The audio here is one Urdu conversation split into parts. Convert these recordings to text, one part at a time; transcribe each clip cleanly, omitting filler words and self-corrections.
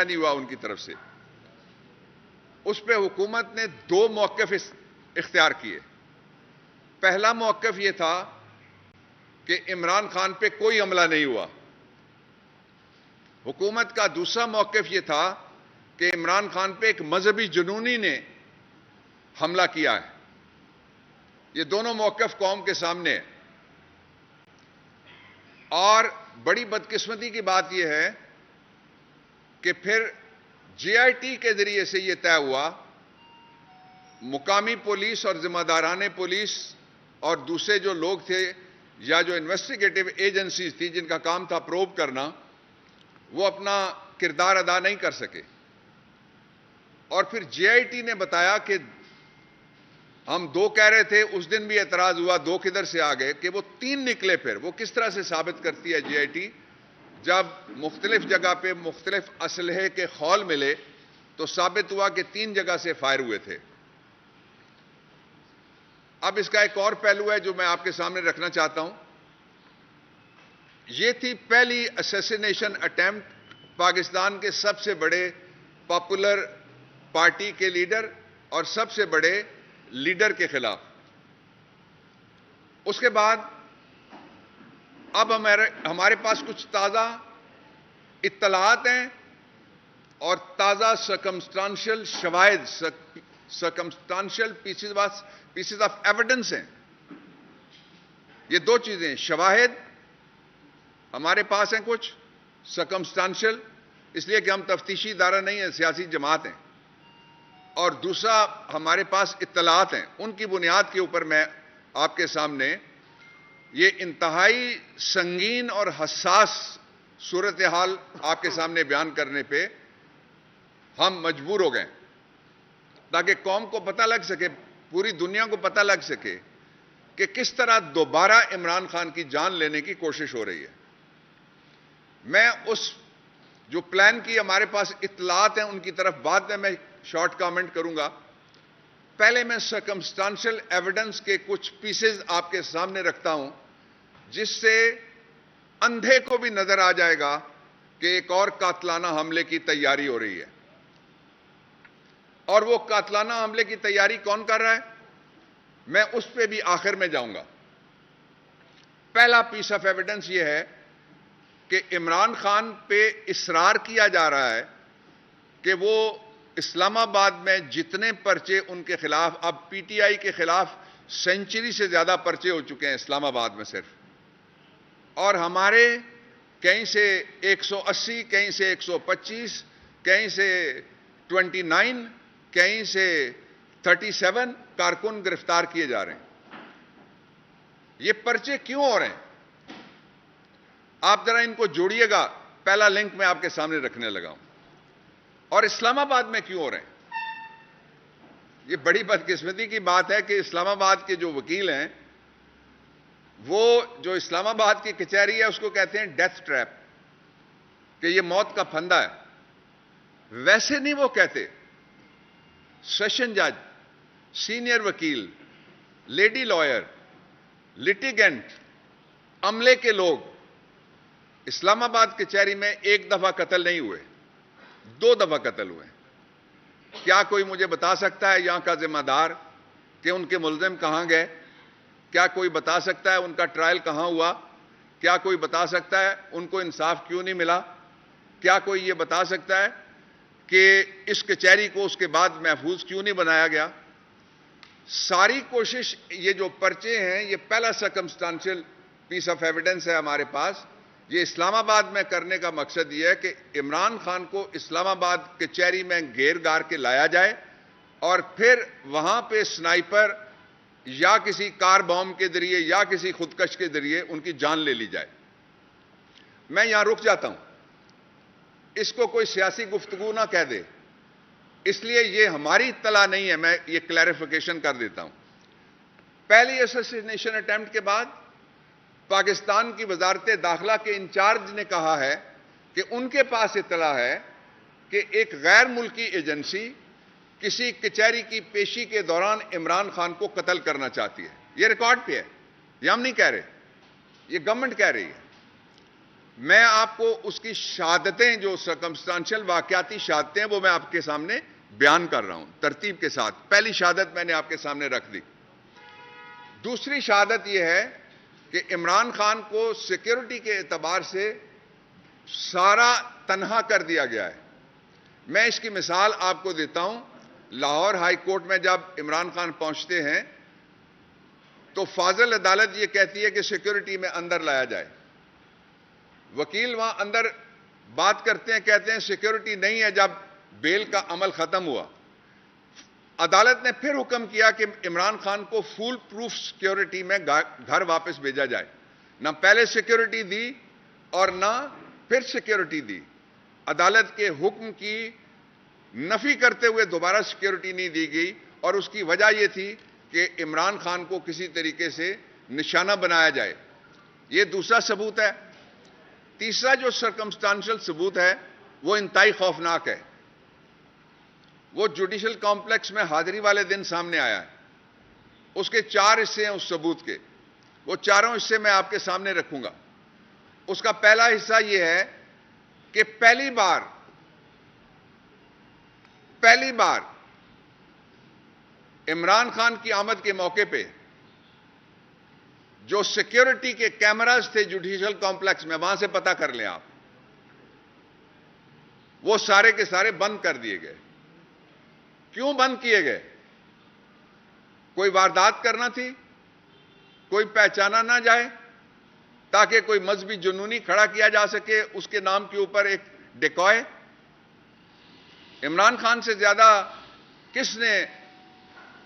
نہیں ہوا ان کی طرف سے. اس پہ حکومت نے دو موقف اختیار کیے. پہلا موقف یہ تھا کہ عمران خان پہ کوئی حملہ نہیں ہوا. حکومت کا دوسرا موقف یہ تھا کہ عمران خان پہ ایک مذہبی جنونی نے حملہ کیا ہے. یہ دونوں موقف قوم کے سامنے ہے. اور بڑی بدقسمتی کی بات یہ ہے کہ پھر جے آئی ٹی کے ذریعے سے یہ طے ہوا، مقامی پولیس اور ذمہ داران پولیس اور دوسرے جو لوگ تھے یا جو انویسٹیگیٹو ایجنسیز تھی جن کا کام تھا پروب کرنا، وہ اپنا کردار ادا نہیں کر سکے. اور پھر جے آئی ٹی نے بتایا کہ ہم دو کہہ رہے تھے، اس دن بھی اعتراض ہوا، دو کدھر سے آ گئے کہ وہ تین نکلے. پھر وہ کس طرح سے ثابت کرتی ہے جے آئی ٹی؟ جب مختلف جگہ پہ مختلف اسلحے کے خول ملے تو ثابت ہوا کہ تین جگہ سے فائر ہوئے تھے. اب اس کا ایک اور پہلو ہے جو میں آپ کے سامنے رکھنا چاہتا ہوں. یہ تھی پہلی اسیسینیشن اٹیمپٹ پاکستان کے سب سے بڑے پاپولر پارٹی کے لیڈر اور سب سے بڑے لیڈر کے خلاف. اس کے بعد اب ہمارے پاس کچھ تازہ اطلاعات ہیں اور تازہ سرکمسٹانشل شواہد، سرکمسٹانشل پیسز آف ایویڈنس ہیں. یہ دو چیزیں، شواہد ہمارے پاس ہیں کچھ، سرکمسٹانشل اس لیے کہ ہم تفتیشی ادارہ نہیں ہیں، سیاسی جماعت ہیں، اور دوسرا ہمارے پاس اطلاعات ہیں. ان کی بنیاد کے اوپر میں آپ کے سامنے یہ انتہائی سنگین اور حساس صورتحال آپ کے سامنے بیان کرنے پہ ہم مجبور ہو گئے تاکہ قوم کو پتہ لگ سکے، پوری دنیا کو پتہ لگ سکے کہ کس طرح دوبارہ عمران خان کی جان لینے کی کوشش ہو رہی ہے. میں اس جو پلان کی ہمارے پاس اطلاعات ہیں ان کی طرف بعد میں شارٹ کامنٹ کروں گا. پہلے میں سرکمسٹانشل ایویڈنس کے کچھ پیسز آپ کے سامنے رکھتا ہوں جس سے اندھے کو بھی نظر آ جائے گا کہ ایک اور قاتلانہ حملے کی تیاری ہو رہی ہے. اور وہ قاتلانہ حملے کی تیاری کون کر رہا ہے، میں اس پہ بھی آخر میں جاؤں گا. پہلا پیس آف ایویڈنس یہ ہے کہ عمران خان پہ اصرار کیا جا رہا ہے کہ وہ اسلام آباد میں جتنے پرچے ان کے خلاف، اب پی ٹی آئی کے خلاف سینچری سے زیادہ پرچے ہو چکے ہیں اسلام آباد میں صرف، اور ہمارے کہیں سے 180، کہیں سے 125، کہیں سے 29، کہیں سے 37 کارکن گرفتار کیے جا رہے ہیں. یہ پرچے کیوں ہو رہے ہیں؟ آپ ذرا ان کو جوڑیے گا. پہلا لنک میں آپ کے سامنے رکھنے لگا ہوں. اور اسلام آباد میں کیوں ہو رہے ہیں؟ یہ بڑی بدقسمتی کی بات ہے کہ اسلام آباد کے جو وکیل ہیں، وہ جو اسلام آباد کی کچہری ہے اس کو کہتے ہیں ڈیتھ ٹریپ، کہ یہ موت کا پھندا ہے. ویسے نہیں وہ کہتے. سیشن جج، سینئر وکیل، لیڈی لائر، لٹیگنٹ، عملے کے لوگ اسلام آباد کچہری میں ایک دفعہ قتل نہیں ہوئے، 2 دفعہ قتل ہوئے. کیا کوئی مجھے بتا سکتا ہے یہاں کا ذمہ دار کہ ان کے ملزم کہاں گئے؟ کیا کوئی بتا سکتا ہے ان کا ٹرائل کہاں ہوا؟ کیا کوئی بتا سکتا ہے ان کو انصاف کیوں نہیں ملا؟ کیا کوئی یہ بتا سکتا ہے کہ اس کچہری کو اس کے بعد محفوظ کیوں نہیں بنایا گیا؟ ساری کوشش، یہ جو پرچے ہیں یہ پہلا سرکمسٹانشل پیس آف ایویڈنس ہے ہمارے پاس. یہ اسلام آباد میں کرنے کا مقصد یہ ہے کہ عمران خان کو اسلام آباد کچہری میں گھیر گار کے لایا جائے اور پھر وہاں پہ سنائپر یا کسی کار بم کے ذریعے یا کسی خودکش کے ذریعے ان کی جان لے لی جائے. میں یہاں رک جاتا ہوں. اس کو کوئی سیاسی گفتگو نہ کہہ دے، اس لیے یہ ہماری اطلاع نہیں ہے. میں یہ کلیریفیکیشن کر دیتا ہوں. پہلی اسیسینیشن اٹیمپٹ کے بعد پاکستان کی وزارت داخلہ کے انچارج نے کہا ہے کہ ان کے پاس اطلاع ہے کہ ایک غیر ملکی ایجنسی کسی کچہری کی پیشی کے دوران عمران خان کو قتل کرنا چاہتی ہے. یہ ریکارڈ پہ ہے، یہ ہم نہیں کہہ رہے، یہ گورنمنٹ کہہ رہی ہے. میں آپ کو اس کی شہادتیں جو سرکمسٹانشل واقعاتی شہادتیں وہ میں آپ کے سامنے بیان کر رہا ہوں ترتیب کے ساتھ. پہلی شہادت میں نے آپ کے سامنے رکھ دی. دوسری شہادت یہ ہے کہ عمران خان کو سیکیورٹی کے اعتبار سے سارا تنہا کر دیا گیا ہے. میں اس کی مثال آپ کو دیتا ہوں. لاہور ہائی کورٹ میں جب عمران خان پہنچتے ہیں تو فاضل عدالت یہ کہتی ہے کہ سیکیورٹی میں اندر لایا جائے. وکیل وہاں اندر بات کرتے ہیں, کہتے ہیں سیکیورٹی نہیں ہے. جب بیل کا عمل ختم ہوا, عدالت نے پھر حکم کیا کہ عمران خان کو فول پروف سیکیورٹی میں گھر واپس بھیجا جائے. نہ پہلے سیکیورٹی دی اور نہ پھر سیکیورٹی دی. عدالت کے حکم کی نفی کرتے ہوئے دوبارہ سیکیورٹی نہیں دی گئی, اور اس کی وجہ یہ تھی کہ عمران خان کو کسی طریقے سے نشانہ بنایا جائے. یہ دوسرا ثبوت ہے. تیسرا جو سرکمسٹانشل ثبوت ہے وہ انتہائی خوفناک ہے. وہ جوڈیشل کمپلیکس میں حاضری والے دن سامنے آیا ہے. اس کے 4 حصے ہیں اس ثبوت کے. وہ چاروں حصے میں آپ کے سامنے رکھوں گا. اس کا پہلا حصہ یہ ہے کہ پہلی بار عمران خان کی آمد کے موقع پہ جو سیکیورٹی کے کیمراز تھے جوڈیشل کمپلیکس میں, وہاں سے پتہ کر لیں آپ, وہ سارے کے سارے بند کر دیے گئے. کیوں بند کیے گئے؟ کوئی واردات کرنا تھی, کوئی پہچانا نہ جائے, تاکہ کوئی مذہبی جنونی کھڑا کیا جا سکے اس کے نام کے اوپر ایک ڈیکوئے. عمران خان سے زیادہ کس نے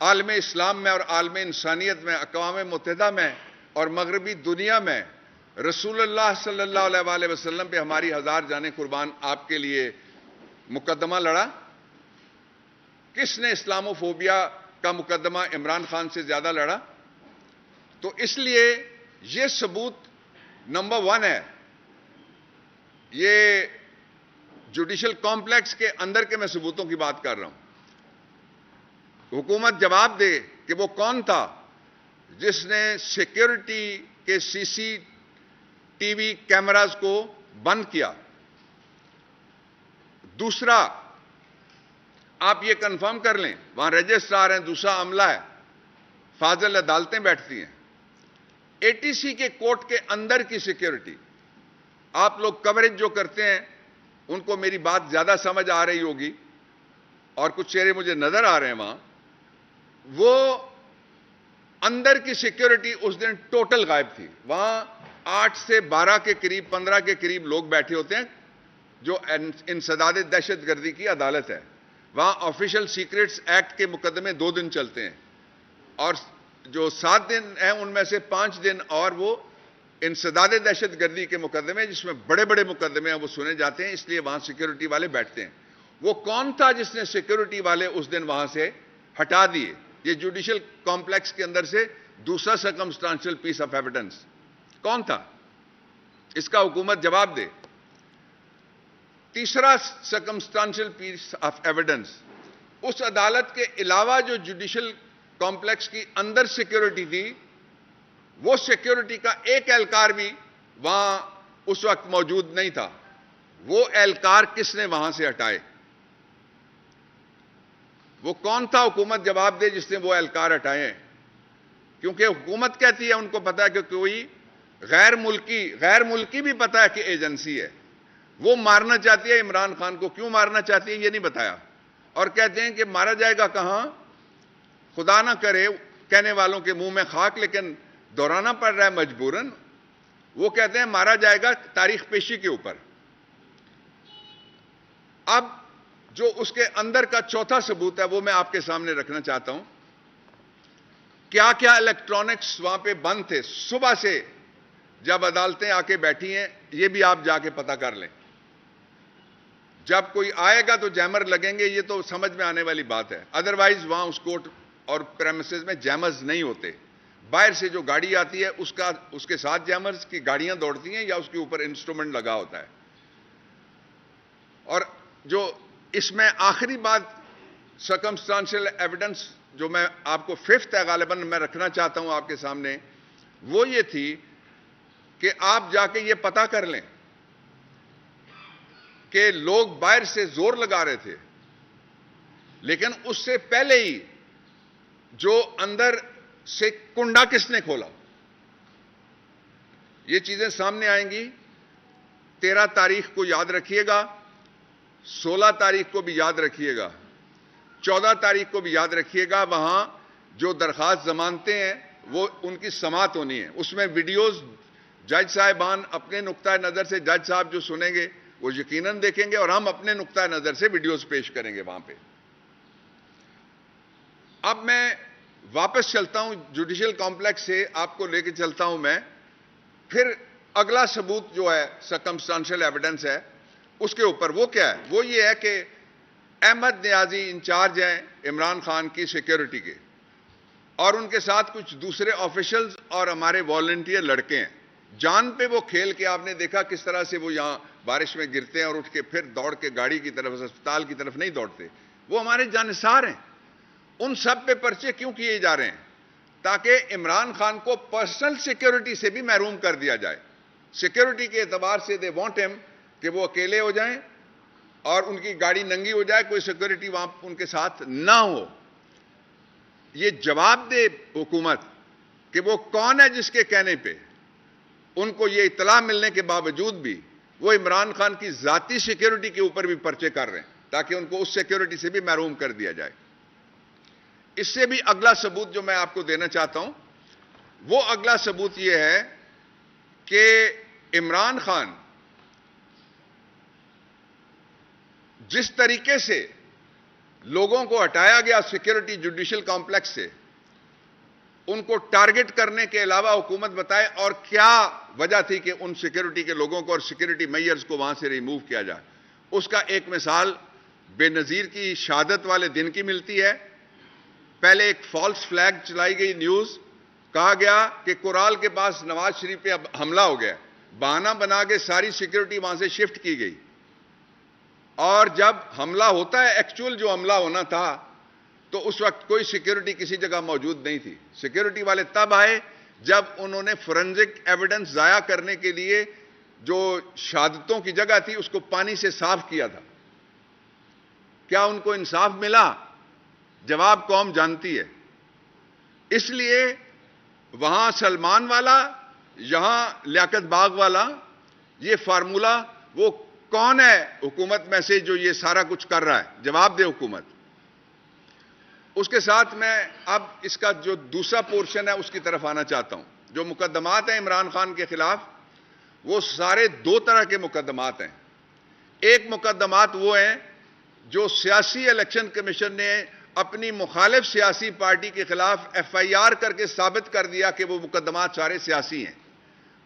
عالم اسلام میں اور عالم انسانیت میں, اقوام متحدہ میں اور مغربی دنیا میں رسول اللہ صلی اللہ علیہ وآلہ وسلم پہ ہماری 1000 جانیں قربان آپ کے لیے مقدمہ لڑا؟ کس نے اسلاموفوبیا کا مقدمہ عمران خان سے زیادہ لڑا؟ تو اس لیے یہ ثبوت نمبر 1 ہے. یہ جوڈیشل کمپلیکس کے اندر کے میں ثبوتوں کی بات کر رہا ہوں. حکومت جواب دے کہ وہ کون تھا جس نے سیکیورٹی کے CCTV کیمراز کو بند کیا. دوسرا, آپ یہ کنفرم کر لیں, وہاں رجسٹرار ہیں, دوسرا عملہ ہے, فاضل عدالتیں بیٹھتی ہیں. ATC کے کورٹ کے اندر کی سیکیورٹی, آپ لوگ کوریج جو کرتے ہیں ان کو میری بات زیادہ سمجھ آ رہی ہوگی, اور کچھ چہرے مجھے نظر آ رہے ہیں وہاں. وہ اندر کی سیکیورٹی اس دن ٹوٹل غائب تھی. وہاں 8 سے 12 کے قریب, 15 کے قریب لوگ بیٹھے ہوتے ہیں جو انسداد دہشت گردی کی عدالت ہے. وہاں آفیشل سیکریٹس ایکٹ کے مقدمے 2 دن چلتے ہیں, اور جو 7 دن ہیں ان میں سے 5 دن اور وہ انسداد دہشت گردی کے مقدمے, جس میں بڑے بڑے مقدمے ہیں, وہ سنے جاتے ہیں. اس لیے وہاں سیکیورٹی والے بیٹھتے ہیں. وہ کون تھا جس نے سیکیورٹی والے اس دن وہاں سے ہٹا دیے؟ یہ جوڈیشل کمپلیکس کے اندر سے دوسرا سرکمسٹانشل پیس آف ایویڈنس کون تھا؟ اس کا حکومت جواب دے. تیسرا سرکمسٹانشل پیس آف ایویڈنس, اس عدالت کے علاوہ جو جوڈیشل کمپلیکس کی اندر سیکیورٹی تھی, وہ سیکیورٹی کا ایک اہلکار بھی وہاں اس وقت موجود نہیں تھا. وہ اہلکار کس نے وہاں سے ہٹائے؟ وہ کون تھا؟ حکومت جواب دے جس نے وہ اہلکار ہٹائے ہیں. کیونکہ حکومت کہتی ہے ان کو پتا ہے کہ کوئی غیر ملکی بھی پتا ہے کہ ایجنسی ہے. وہ مارنا چاہتی ہے عمران خان کو. کیوں مارنا چاہتی ہے یہ نہیں بتایا, اور کہتے ہیں کہ مارا جائے گا کہاں, خدا نہ کرے کہنے والوں کے منہ میں خاک, لیکن دہرانا پڑ رہا ہے مجبوراً. وہ کہتے ہیں مارا جائے گا تاریخ پیشی کے اوپر. اب جو اس کے اندر کا چوتھا ثبوت ہے وہ میں آپ کے سامنے رکھنا چاہتا ہوں. کیا کیا الیکٹرانکس وہاں پہ بند تھے صبح سے جب عدالتیں آ کے بیٹھی ہیں, یہ بھی آپ جا کے پتہ کر لیں. جب کوئی آئے گا تو جیمر لگیں گے, یہ تو سمجھ میں آنے والی بات ہے. ادروائز وہاں اس کورٹ اور پریمیسز میں جیمرز نہیں ہوتے. باہر سے جو گاڑی آتی ہے اس کے ساتھ جیمرز کی گاڑیاں دوڑتی ہیں یا اس کے اوپر انسٹرومنٹ لگا ہوتا ہے. اور جو اس میں آخری بات سرکمسٹانشل ایویڈنس جو میں آپ کو 5th ہے غالباً میں رکھنا چاہتا ہوں آپ کے سامنے, وہ یہ تھی کہ آپ جا کے یہ پتہ کر لیں کہ لوگ باہر سے زور لگا رہے تھے، لیکن اس سے پہلے ہی جو اندر سے کنڈا کس نے کھولا، یہ چیزیں سامنے آئیں گی۔ 13 تاریخ کو یاد رکھیے گا، 16 تاریخ کو بھی یاد رکھیے گا، 14 تاریخ کو بھی یاد رکھیے گا۔ وہاں جو درخواست ضمانتیں ہیں وہ ان کی سماعت ہونی ہے، اس میں ویڈیوز جج صاحبان اپنے نقطۂ نظر سے، جج صاحب جو سنیں گے وہ یقیناً دیکھیں گے، اور ہم اپنے نقطۂ نظر سے ویڈیوز پیش کریں گے وہاں پہ۔ اب میں واپس چلتا ہوں جوڈیشل کمپلیکس سے، آپ کو لے کے چلتا ہوں میں، پھر اگلا ثبوت جو ہے سرکمسٹانشل ایویڈنس ہے اس کے اوپر۔ وہ کیا ہے؟ وہ یہ ہے کہ احمد نیازی انچارج ہیں عمران خان کی سیکیورٹی کے، اور ان کے ساتھ کچھ دوسرے آفیشلز اور ہمارے والنٹیئر لڑکے ہیں۔ جان پہ وہ کھیل کے آپ نے دیکھا کس طرح سے وہ یہاں بارش میں گرتے ہیں اور اٹھ کے پھر دوڑ کے گاڑی کی طرف، اسپتال کی طرف نہیں دوڑتے، وہ ہمارے جانثار ہیں۔ ان سب پہ پرچے کیوں کیے جا رہے ہیں؟ تاکہ عمران خان کو پرسنل سیکیورٹی سے بھی محروم کر دیا جائے۔ سیکیورٹی کے اعتبار سے دے وانٹ ہم کہ وہ اکیلے ہو جائیں اور ان کی گاڑی ننگی ہو جائے، کوئی سیکیورٹی وہاں ان کے ساتھ نہ ہو۔ یہ جواب دے حکومت کہ وہ کون ہے جس کے کہنے پہ ان کو یہ اطلاع ملنے کے باوجود بھی وہ عمران خان کی ذاتی سیکیورٹی کے اوپر بھی پرچے کر رہے ہیں، تاکہ ان کو اس سیکیورٹی سے بھی محروم کر دیا جائے۔ اس سے بھی اگلا ثبوت جو میں آپ کو دینا چاہتا ہوں، وہ اگلا ثبوت یہ ہے کہ عمران خان جس طریقے سے لوگوں کو ہٹایا گیا سیکیورٹی جوڈیشل کمپلیکس سے، ان کو ٹارگٹ کرنے کے علاوہ حکومت بتائے اور کیا وجہ تھی کہ ان سیکیورٹی کے لوگوں کو اور سیکیورٹی میئرز کو وہاں سے ریموو کیا جائے۔ اس کا ایک مثال بے نظیر کی شہادت والے دن کی ملتی ہے۔ پہلے ایک فالس فلیگ چلائی گئی نیوز، کہا گیا کہ کورال کے پاس نواز شریف پہ اب حملہ ہو گیا، بہانہ بنا کے ساری سیکیورٹی وہاں سے شفٹ کی گئی، اور جب حملہ ہوتا ہے ایکچوئل جو حملہ ہونا تھا تو اس وقت کوئی سیکیورٹی کسی جگہ موجود نہیں تھی۔ سیکیورٹی والے تب آئے جب انہوں نے فورنزک ایویڈنس ضائع کرنے کے لیے جو شہادتوں کی جگہ تھی اس کو پانی سے صاف کیا تھا۔ کیا ان کو انصاف ملا؟ جواب قوم جانتی ہے۔ اس لیے وہاں سلمان والا، یہاں لیاقت باغ والا، یہ فارمولہ وہ کون ہے حکومت میں سے جو یہ سارا کچھ کر رہا ہے؟ جواب دے حکومت۔ اس کے ساتھ میں اب اس کا جو دوسرا پورشن ہے اس کی طرف آنا چاہتا ہوں۔ جو مقدمات ہیں عمران خان کے خلاف، وہ سارے دو طرح کے مقدمات ہیں۔ ایک مقدمات وہ ہیں جو سیاسی الیکشن کمیشن نے اپنی مخالف سیاسی پارٹی کے خلاف ایف آئی آر کر کے ثابت کر دیا کہ وہ مقدمات سارے سیاسی ہیں۔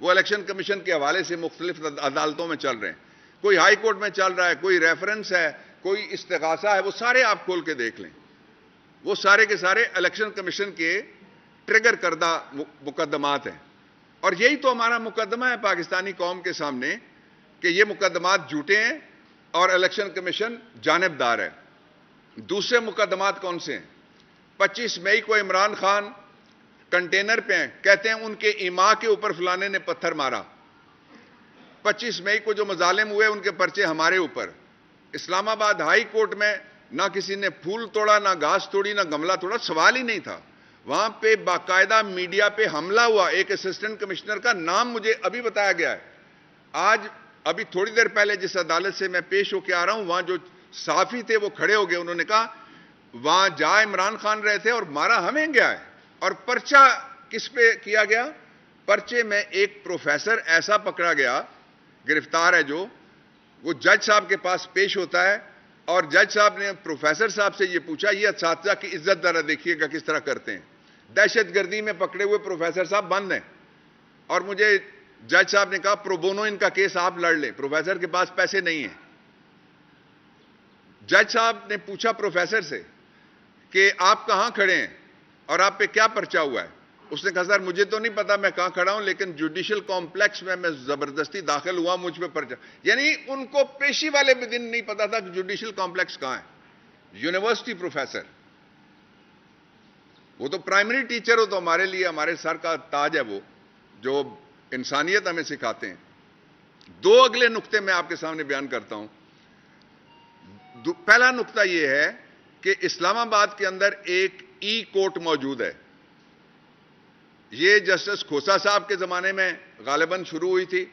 وہ الیکشن کمیشن کے حوالے سے مختلف عدالتوں میں چل رہے ہیں، کوئی ہائی کورٹ میں چل رہا ہے، کوئی ریفرنس ہے، کوئی استغاثہ ہے، وہ سارے آپ کھول کے دیکھ لیں، وہ سارے کے سارے الیکشن کمیشن کے ٹریگر کردہ مقدمات ہیں۔ اور یہی تو ہمارا مقدمہ ہے پاکستانی قوم کے سامنے کہ یہ مقدمات جھوٹے ہیں اور الیکشن کمیشن جانبدار ہے۔ دوسرے مقدمات کون سے ہیں؟ 25 مئی کو عمران خان کنٹینر پہ ہیں، کہتے ہیں ان کے ایما کے اوپر فلانے نے پتھر مارا۔ 25 مئی کو جو مظالم ہوئے ان کے پرچے ہمارے اوپر۔ اسلام آباد ہائی کورٹ میں نہ کسی نے پھول توڑا، نہ گھاس توڑی، نہ گملہ توڑا، سوال ہی نہیں تھا۔ وہاں پہ باقاعدہ میڈیا پہ حملہ ہوا۔ ایک اسسٹنٹ کمشنر کا نام مجھے ابھی بتایا گیا ہے، آج ابھی تھوڑی دیر پہلے جس عدالت سے میں پیش ہو کے آ رہا ہوں، وہاں جو صحافی تھے وہ کھڑے ہو گئے، انہوں نے کہا وہاں جا عمران خان رہے تھے اور مارا ہمیں گیا ہے۔ اور پرچہ کس پہ کیا گیا؟ پرچے میں ایک پروفیسر ایسا پکڑا گیا، گرفتار ہے، جو وہ جج صاحب کے پاس پیش ہوتا ہے اور جج صاحب نے پروفیسر صاحب سے یہ پوچھا، یہ اساتذہ کی عزت ذرا دیکھیے گا کس طرح کرتے ہیں۔ دہشت گردی میں پکڑے ہوئے پروفیسر صاحب بند ہیں، اور مجھے جج صاحب نے کہا پرو بونو ان کا کیس آپ لڑ لیں، پروفیسر کے پاس پیسے نہیں ہیں۔ جج صاحب نے پوچھا پروفیسر سے کہ آپ کہاں کھڑے ہیں اور آپ پہ کیا پرچہ ہوا ہے؟ اس نے کہا سر مجھے تو نہیں پتا میں کہاں کھڑا ہوں، لیکن جوڈیشل کمپلیکس میں زبردستی داخل ہوا، مجھ پہ پرچہ۔ یعنی ان کو پیشی والے بھی دن نہیں پتا تھا کہ جوڈیشل کمپلیکس کہاں ہے۔ یونیورسٹی پروفیسر، وہ تو پرائمری ٹیچر ہو تو ہمارے لیے ہمارے سر کا تاج ہے، وہ جو انسانیت ہمیں سکھاتے ہیں۔ دو اگلے نقطے میں آپ کے سامنے بیان کرتا ہوں۔ پہلا نقطہ یہ ہے کہ اسلام آباد کے اندر ایک ای کورٹ موجود ہے. یہ جسٹس کھوسا صاحب کے زمانے میں غالباً شروع ہوئی تھی,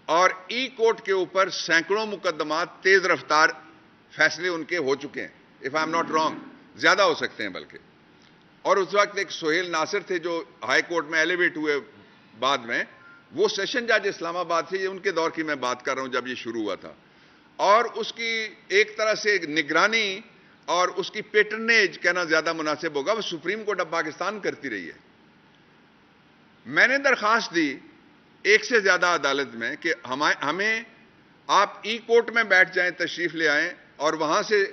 اور ای کورٹ کے اوپر سینکڑوں مقدمات تیز رفتار فیصلے ان کے ہو چکے ہیں. If I am not wrong, زیادہ ہو سکتے ہیں بلکہ. اور اس وقت ایک سہیل ناصر تھے جو ہائی کورٹ میں ایلیویٹ ہوئے بعد میں, وہ سیشن جج اسلام آباد تھے. یہ ان کے دور کی میں بات کر رہا ہوں جب یہ شروع ہوا تھا. اور اس کی ایک طرح سے نگرانی اور اس کی پیٹرنیج کہنا زیادہ مناسب ہوگا, وہ سپریم کورٹ آف پاکستان کرتی رہی ہے. میں نے درخواست دی ایک سے زیادہ عدالت میں کہ ہمیں آپ ای کورٹ میں بیٹھ جائیں, تشریف لے آئیں, اور وہاں سے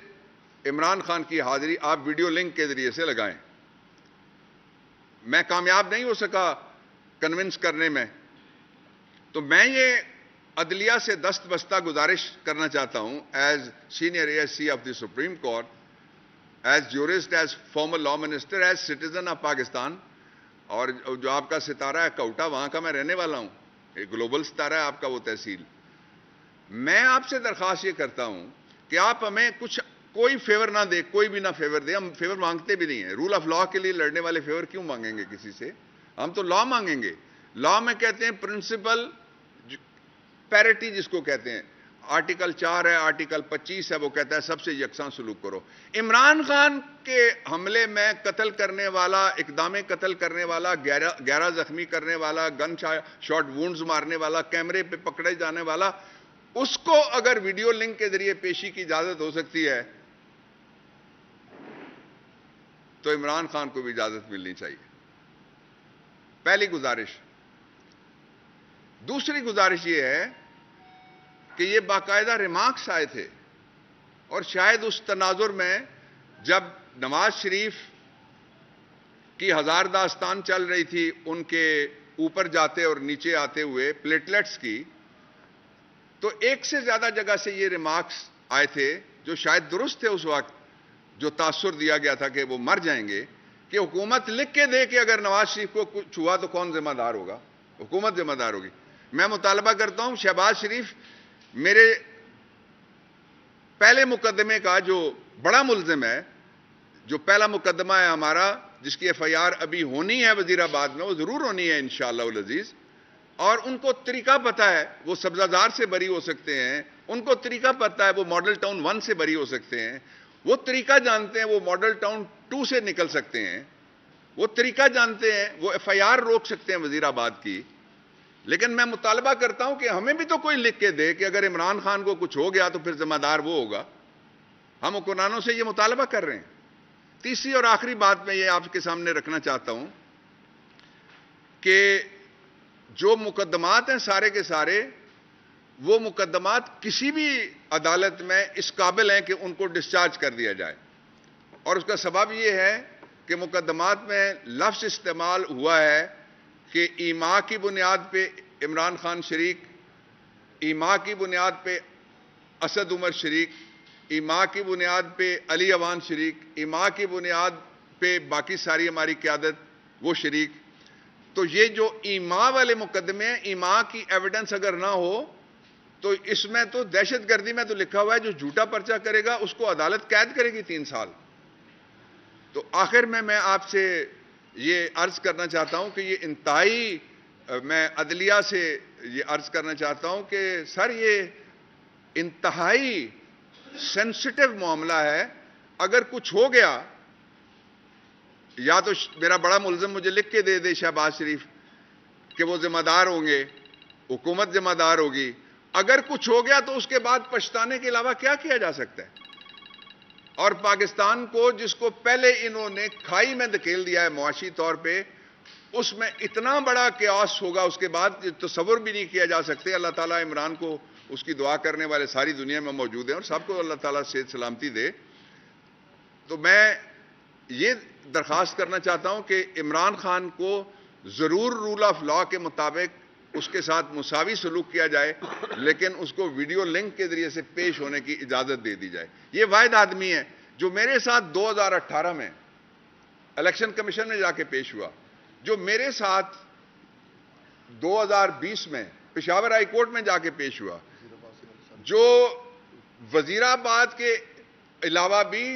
عمران خان کی حاضری آپ ویڈیو لنک کے ذریعے سے لگائیں. میں کامیاب نہیں ہو سکا کنونس کرنے میں. تو میں یہ عدلیہ سے دست بستہ گزارش کرنا چاہتا ہوں, as senior A S C of the supreme court, as jurist, as former law minister, as citizen of Pakistan. اور جو آپ کا ستارہ ہے کوٹا, وہاں کا میں رہنے والا ہوں, ایک گلوبل ستارہ ہے آپ کا وہ تحصیل. میں آپ سے درخواست یہ کرتا ہوں کہ آپ ہمیں کوئی فیور نہ دے, کوئی بھی نہ فیور دے. ہم فیور مانگتے بھی نہیں ہیں. رول آف لا کے لیے لڑنے والے فیور کیوں مانگیں گے کسی سے؟ ہم تو لا مانگیں گے. لا میں کہتے ہیں پرنسپل پیرٹی جس کو کہتے ہیں. آرٹیکل 4 ہے, آرٹیکل 25 ہے, وہ کہتا ہے سب سے یکساں سلوک کرو. عمران خان کے حملے میں قتل کرنے والا, اقدام قتل کرنے والا, 11 زخمی کرنے والا, گن شاٹ وونڈز مارنے والا, کیمرے پہ پکڑے جانے والا, اس کو اگر ویڈیو لنک کے ذریعے پیشی کی اجازت ہو سکتی ہے تو عمران خان کو بھی اجازت ملنی چاہیے. پہلی گزارش. دوسری گزارش یہ ہے کہ یہ باقاعدہ ریمارکس آئے تھے, اور شاید اس تناظر میں جب نواز شریف کی ہزار داستان چل رہی تھی, ان کے اوپر جاتے اور نیچے آتے ہوئے پلیٹلیٹس کی, تو ایک سے زیادہ جگہ سے یہ ریمارکس آئے تھے جو شاید درست تھے اس وقت, جو تاثر دیا گیا تھا کہ وہ مر جائیں گے, کہ حکومت لکھ کے دے کہ اگر نواز شریف کو کچھ ہوا تو کون ذمہ دار ہوگا؟ حکومت ذمہ دار ہوگی. میں مطالبہ کرتا ہوں شہباز شریف میرے پہلے مقدمے کا جو بڑا ملزم ہے, جو پہلا مقدمہ ہے ہمارا جس کی ایف آئی آر ابھی ہونی ہے وزیر آباد میں, وہ ضرور ہونی ہے انشاءاللہ العزیز. اور ان کو طریقہ پتہ ہے, وہ سبزہ زار سے بری ہو سکتے ہیں, ان کو طریقہ پتہ ہے وہ ماڈل ٹاؤن 1 سے بری ہو سکتے ہیں, وہ طریقہ جانتے ہیں وہ ماڈل ٹاؤن 2 سے نکل سکتے ہیں, وہ طریقہ جانتے ہیں وہ ایف آئی آر روک سکتے ہیں وزیر آباد کی. لیکن میں مطالبہ کرتا ہوں کہ ہمیں بھی تو کوئی لکھ کے دے کہ اگر عمران خان کو کچھ ہو گیا تو پھر ذمہ دار وہ ہوگا. ہم حکمرانوں سے یہ مطالبہ کر رہے ہیں. تیسری اور آخری بات میں یہ آپ کے سامنے رکھنا چاہتا ہوں کہ جو مقدمات ہیں سارے کے سارے, وہ مقدمات کسی بھی عدالت میں اس قابل ہیں کہ ان کو ڈسچارج کر دیا جائے. اور اس کا سبب یہ ہے کہ مقدمات میں لفظ استعمال ہوا ہے کہ ایما کی بنیاد پہ عمران خان شریک, ایما کی بنیاد پہ اسد عمر شریک, ایما کی بنیاد پہ علی اوان شریک, ایما کی بنیاد پہ باقی ساری ہماری قیادت وہ شریک. تو یہ جو ایما والے مقدمے ہیں, ایما کی ایویڈنس اگر نہ ہو تو اس میں تو دہشت گردی میں تو لکھا ہوا ہے جو جھوٹا پرچہ کرے گا اس کو عدالت قید کرے گی 3 سال. تو آخر میں آپ سے یہ عرض کرنا چاہتا ہوں کہ یہ انتہائی, میں عدلیہ سے یہ عرض کرنا چاہتا ہوں کہ سر یہ انتہائی سینسٹیو معاملہ ہے. اگر کچھ ہو گیا, یا تو میرا بڑا ملزم مجھے لکھ کے دے دے شہباز شریف کہ وہ ذمہ دار ہوں گے, حکومت ذمہ دار ہوگی. اگر کچھ ہو گیا تو اس کے بعد پچھتانے کے علاوہ کیا کیا جا سکتا ہے؟ اور پاکستان کو جس کو پہلے انہوں نے کھائی میں دھکیل دیا ہے معاشی طور پہ, اس میں اتنا بڑا کیاس ہوگا اس کے بعد تصور بھی نہیں کیا جا سکتے. اللہ تعالیٰ عمران کو, اس کی دعا کرنے والے ساری دنیا میں موجود ہیں, اور سب کو اللہ تعالیٰ صحت سلامتی دے. تو میں یہ درخواست کرنا چاہتا ہوں کہ عمران خان کو ضرور رول آف لا کے مطابق اس کے ساتھ مساوی سلوک کیا جائے, لیکن اس کو ویڈیو لنک کے ذریعے سے پیش ہونے کی اجازت دے دی جائے. یہ واحد آدمی ہے جو میرے ساتھ 2018 میں الیکشن کمیشن میں جا کے پیش ہوا, جو میرے ساتھ 2020 میں پشاور ہائی کورٹ میں جا کے پیش ہوا, جو وزیر آباد کے علاوہ بھی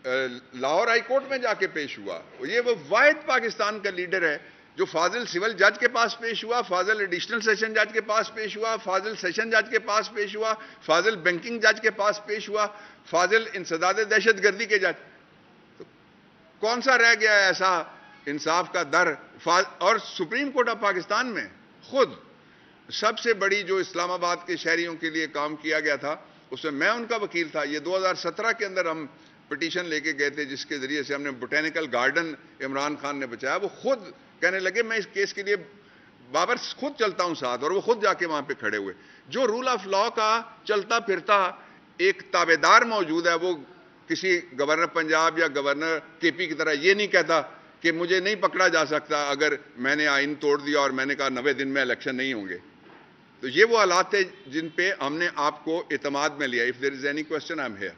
لاہور ہائی کورٹ میں جا کے پیش ہوا. یہ وہ واحد پاکستان کا لیڈر ہے جو فاضل سول جج کے پاس پیش ہوا, فاضل ایڈیشنل سیشن جج کے پاس پیش ہوا, فاضل سیشن جج کے پاس پیش ہوا, فاضل بینکنگ جج کے پاس پیش ہوا, فاضل انسداد دہشت گردی کے جج. تو کون سا رہ گیا ہے ایسا انصاف کا در؟ اور سپریم کورٹ آف پاکستان میں خود سب سے بڑی جو اسلام آباد کے شہریوں کے لیے کام کیا گیا تھا, اس میں ان کا وکیل تھا. یہ 2017 کے اندر ہم پٹیشن لے کے گئے تھے جس کے ذریعے سے ہم نے بوٹینیکل گارڈن عمران خان نے بچایا. وہ خود کہنے لگے میں اس کیس کے لیے بابر خود چلتا ہوں ساتھ, اور وہ خود جا کے وہاں پہ کھڑے ہوئے. جو رول آف لا کا چلتا پھرتا ایک تابع دار موجود ہے, وہ کسی گورنر پنجاب یا گورنر کے پی کی طرح یہ نہیں کہتا کہ مجھے نہیں پکڑا جا سکتا اگر میں نے آئین توڑ دیا اور میں نے کہا 90 دن میں الیکشن نہیں ہوں گے. تو یہ وہ حالات تھے جن پہ ہم نے آپ کو اعتماد میں لیا. If there is any question, I'm here.